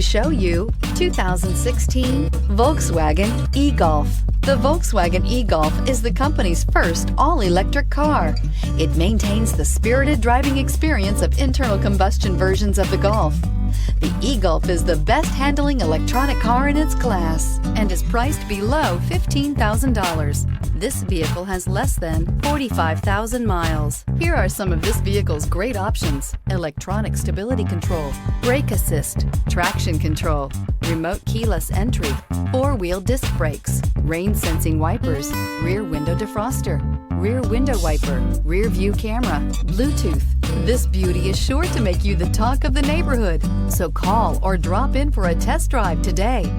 Show you 2016 Volkswagen e-Golf. The Volkswagen e-Golf is the company's first all-electric car. It maintains the spirited driving experience of internal combustion versions of the Golf. The e-Golf is the best handling electronic car in its class and is priced below $15,000. This vehicle has less than 45,000 miles. Here are some of this vehicle's great options: electronic stability control, brake assist, traction control, remote keyless entry, four-wheel disc brakes, rain sensing wipers, rear window defroster, rear window wiper, rear view camera, Bluetooth. This beauty is sure to make you the talk of the neighborhood. So call or drop in for a test drive today.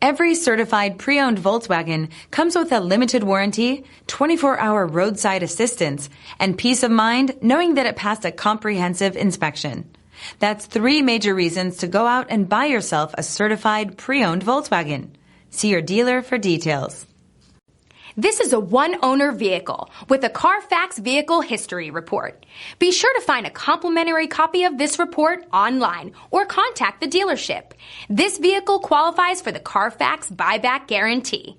Every certified pre-owned Volkswagen comes with a limited warranty, 24-hour roadside assistance, and peace of mind knowing that it passed a comprehensive inspection. That's 3 major reasons to go out and buy yourself a certified pre-owned Volkswagen. See your dealer for details. This is a one-owner vehicle with a CARFAX Vehicle History Report. Be sure to find a complimentary copy of this report online or contact the dealership. This vehicle qualifies for the CARFAX Buyback Guarantee.